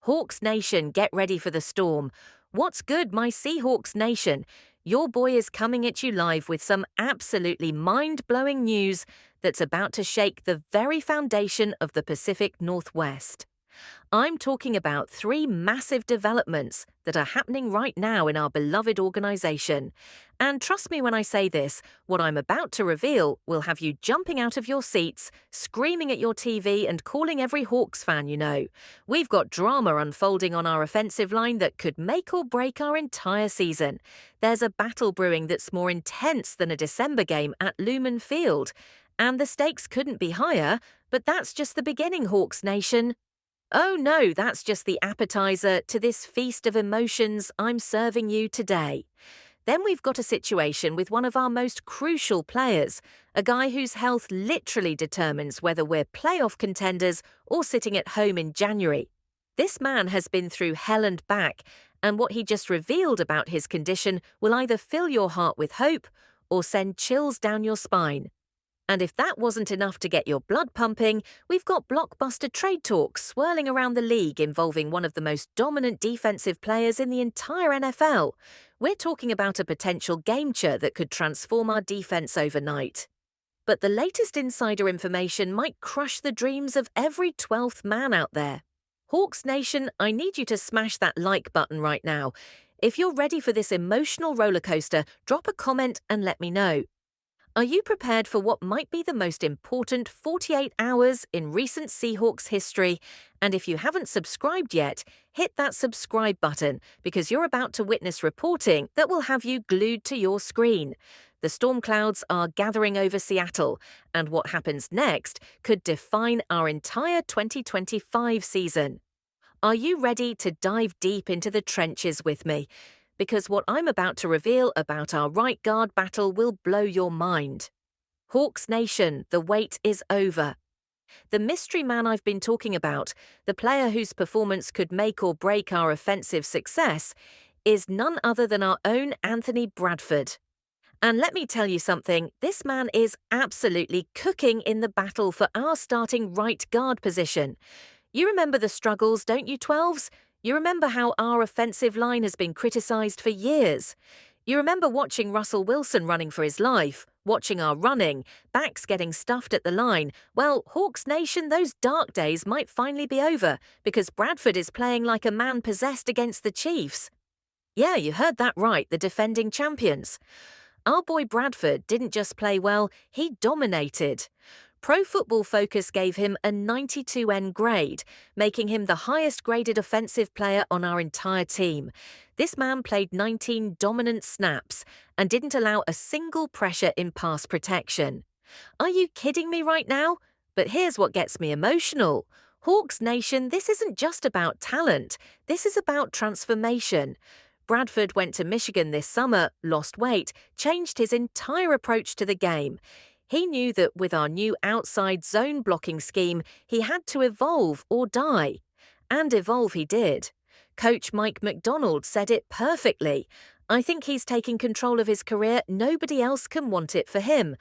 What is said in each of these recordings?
Hawks Nation, get ready for the storm. What's good, my Seahawks Nation? Your boy is coming at you live with some absolutely mind-blowing news that's about to shake the very foundation of the Pacific Northwest. I'm talking about three massive developments that are happening right now in our beloved organization. And trust me when I say this, what I'm about to reveal will have you jumping out of your seats, screaming at your TV and calling every Hawks fan you know. We've got drama unfolding on our offensive line that could make or break our entire season. There's a battle brewing that's more intense than a December game at Lumen Field. And the stakes couldn't be higher, but that's just the beginning, Hawks Nation. Oh no, that's just the appetizer to this feast of emotions I'm serving you today. Then we've got a situation with one of our most crucial players, a guy whose health literally determines whether we're playoff contenders or sitting at home in January. This man has been through hell and back, and what he just revealed about his condition will either fill your heart with hope or send chills down your spine. And if that wasn't enough to get your blood pumping, we've got blockbuster trade talks swirling around the league involving one of the most dominant defensive players in the entire NFL. We're talking about a potential game-changer that could transform our defense overnight. But the latest insider information might crush the dreams of every 12th man out there. Hawks Nation, I need you to smash that like button right now. If you're ready for this emotional rollercoaster, drop a comment and let me know. Are you prepared for what might be the most important 48 hours in recent Seahawks history? And if you haven't subscribed yet, hit that subscribe button because you're about to witness reporting that will have you glued to your screen. The storm clouds are gathering over Seattle, and what happens next could define our entire 2025 season. Are you ready to dive deep into the trenches with me? Because what I'm about to reveal about our right guard battle will blow your mind. Hawks Nation, the wait is over. The mystery man I've been talking about, the player whose performance could make or break our offensive success, is none other than our own Anthony Bradford. And let me tell you something, this man is absolutely cooking in the battle for our starting right guard position. You remember the struggles, don't you, 12s? You remember how our offensive line has been criticised for years. You remember watching Russell Wilson running for his life, watching our running, backs getting stuffed at the line. Well, Hawks Nation, those dark days might finally be over because Bradford is playing like a man possessed against the Chiefs. Yeah, you heard that right, the defending champions. Our boy Bradford didn't just play well, he dominated. Pro Football Focus gave him a 92N grade, making him the highest graded offensive player on our entire team. This man played 19 dominant snaps and didn't allow a single pressure in pass protection. Are you kidding me right now? But here's what gets me emotional. Hawks Nation, this isn't just about talent, this is about transformation. Bradford went to Michigan this summer, lost weight, changed his entire approach to the game. He knew that with our new outside zone blocking scheme, he had to evolve or die. And evolve he did. Coach Mike McDonald said it perfectly. I think he's taking control of his career. Nobody else can want it for him.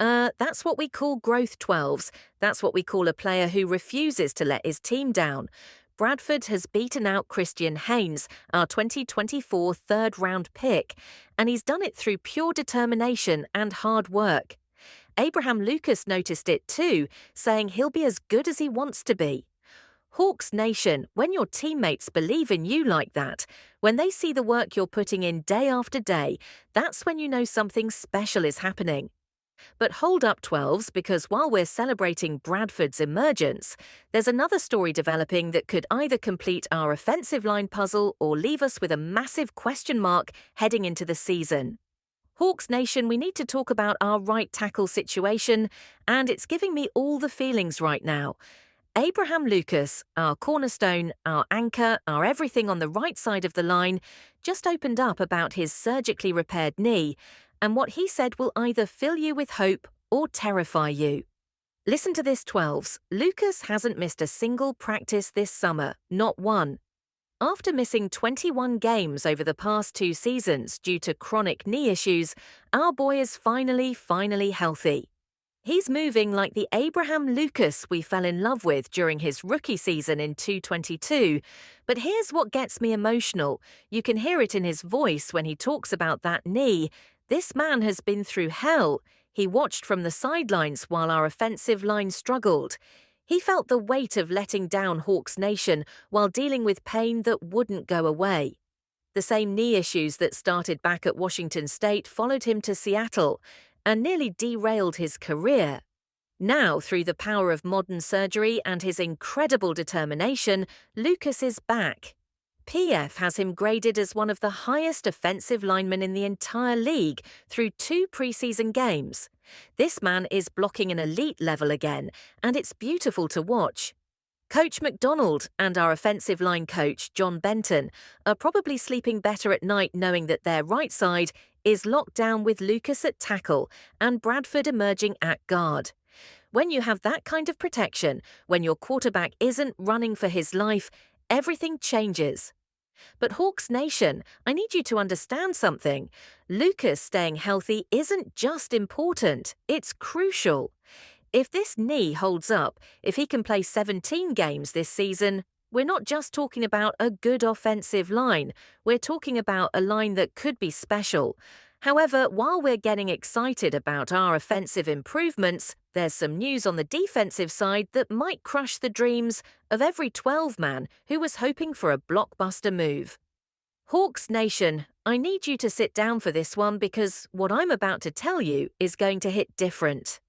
That's what we call growth 12s. That's what we call a player who refuses to let his team down. Bradford has beaten out Christian Haynes, our 2024 third-round pick, and he's done it through pure determination and hard work. Abraham Lucas noticed it too, saying he'll be as good as he wants to be. Hawks Nation, when your teammates believe in you like that, when they see the work you're putting in day after day, that's when you know something special is happening. But hold up, 12s, because while we're celebrating Bradford's emergence, there's another story developing that could either complete our offensive line puzzle or leave us with a massive question mark heading into the season. Hawks Nation, we need to talk about our right tackle situation, and it's giving me all the feelings right now. Abraham Lucas, our cornerstone, our anchor, our everything on the right side of the line, just opened up about his surgically repaired knee, and what he said will either fill you with hope or terrify you. Listen to this, 12s. Lucas hasn't missed a single practice this summer, not one. After missing 21 games over the past 2 seasons due to chronic knee issues, our boy is finally healthy. He's moving like the Abraham Lucas we fell in love with during his rookie season in 2022. But here's what gets me emotional. You can hear it in his voice when he talks about that knee. This man has been through hell. He watched from the sidelines while our offensive line struggled. He felt the weight of letting down Hawks Nation while dealing with pain that wouldn't go away. The same knee issues that started back at Washington State followed him to Seattle and nearly derailed his career. Now, through the power of modern surgery and his incredible determination, Lucas is back. PF has him graded as one of the highest offensive linemen in the entire league through 2 preseason games. This man is blocking an elite level again, and it's beautiful to watch. Coach McDonald and our offensive line coach, John Benton, are probably sleeping better at night knowing that their right side is locked down with Lucas at tackle and Bradford emerging at guard. When you have that kind of protection, when your quarterback isn't running for his life, everything changes. But Hawks Nation, I need you to understand something. Lucas staying healthy isn't just important, it's crucial. If this knee holds up, if he can play 17 games this season, we're not just talking about a good offensive line, we're talking about a line that could be special. However, while we're getting excited about our offensive improvements, there's some news on the defensive side that might crush the dreams of every 12-man who was hoping for a blockbuster move. Hawks Nation, I need you to sit down for this one because what I'm about to tell you is going to hit different.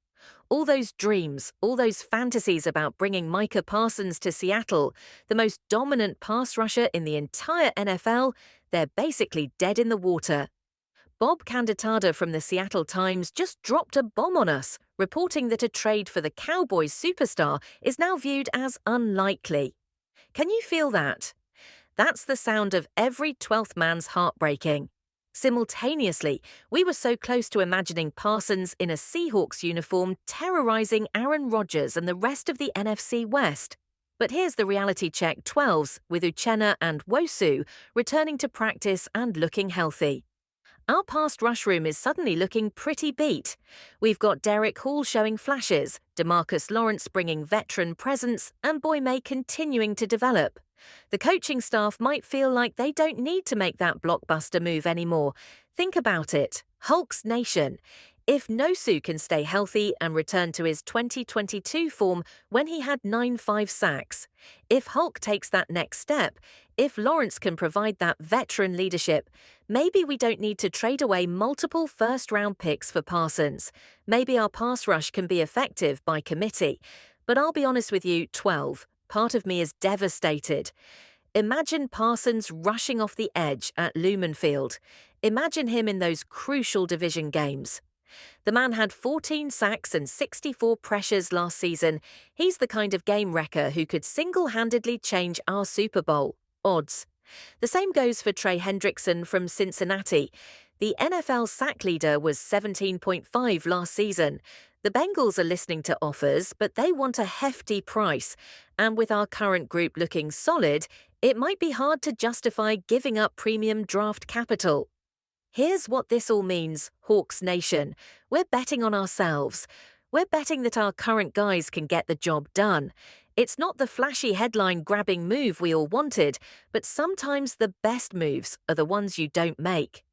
All those dreams, all those fantasies about bringing Micah Parsons to Seattle, the most dominant pass rusher in the entire NFL, they're basically dead in the water. Bob Canditada from the Seattle Times just dropped a bomb on us, reporting that a trade for the Cowboys superstar is now viewed as unlikely. Can you feel that? That's the sound of every 12th man's heartbreaking. Simultaneously, we were so close to imagining Parsons in a Seahawks uniform terrorizing Aaron Rodgers and the rest of the NFC West. But here's the reality check 12s with Uchenna and Wosu returning to practice and looking healthy. Our past rush room is suddenly looking pretty beat. We've got Derek Hall showing flashes, DeMarcus Lawrence bringing veteran presence, and Boy May continuing to develop. The coaching staff might feel like they don't need to make that blockbuster move anymore. Think about it. Hulk's Nation. If Nosu can stay healthy and return to his 2022 form when he had 9.5 sacks, if Hulk takes that next step, if Lawrence can provide that veteran leadership, maybe we don't need to trade away multiple first-round picks for Parsons. Maybe our pass rush can be effective by committee. But I'll be honest with you, 12. Part of me is devastated. Imagine Parsons rushing off the edge at Lumen Field. Imagine him in those crucial division games. The man had 14 sacks and 64 pressures last season. He's the kind of game wrecker who could single-handedly change our Super Bowl odds. The same goes for Trey Hendrickson from Cincinnati. The NFL sack leader was 17.5 last season. The Bengals are listening to offers, but they want a hefty price. And with our current group looking solid, it might be hard to justify giving up premium draft capital. Here's what this all means, Hawks Nation. We're betting on ourselves. We're betting that our current guys can get the job done. It's not the flashy headline-grabbing move we all wanted, but sometimes the best moves are the ones you don't make.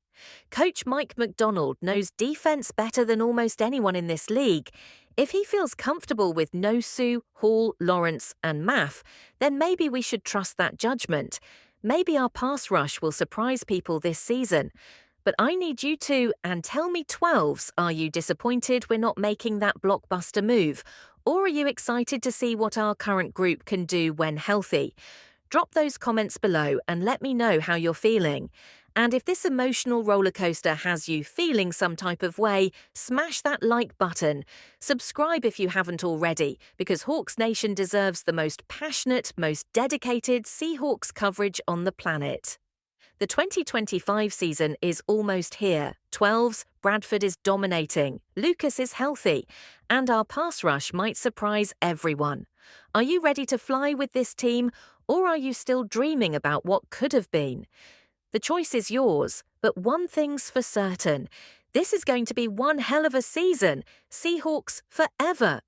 Coach Mike McDonald knows defense better than almost anyone in this league. If he feels comfortable with Nosu, Hall, Lawrence, and Maff, then maybe we should trust that judgment. Maybe our pass rush will surprise people this season. But I need you to, and tell me 12s, are you disappointed we're not making that blockbuster move? Or are you excited to see what our current group can do when healthy? Drop those comments below and let me know how you're feeling. And if this emotional rollercoaster has you feeling some type of way, smash that like button. Subscribe if you haven't already, because Hawks Nation deserves the most passionate, most dedicated Seahawks coverage on the planet. The 2025 season is almost here. 12s, Bradford is dominating, Lucas is healthy, and our pass rush might surprise everyone. Are you ready to fly with this team, or are you still dreaming about what could have been? The choice is yours, but one thing's for certain. This is going to be one hell of a season. Seahawks forever.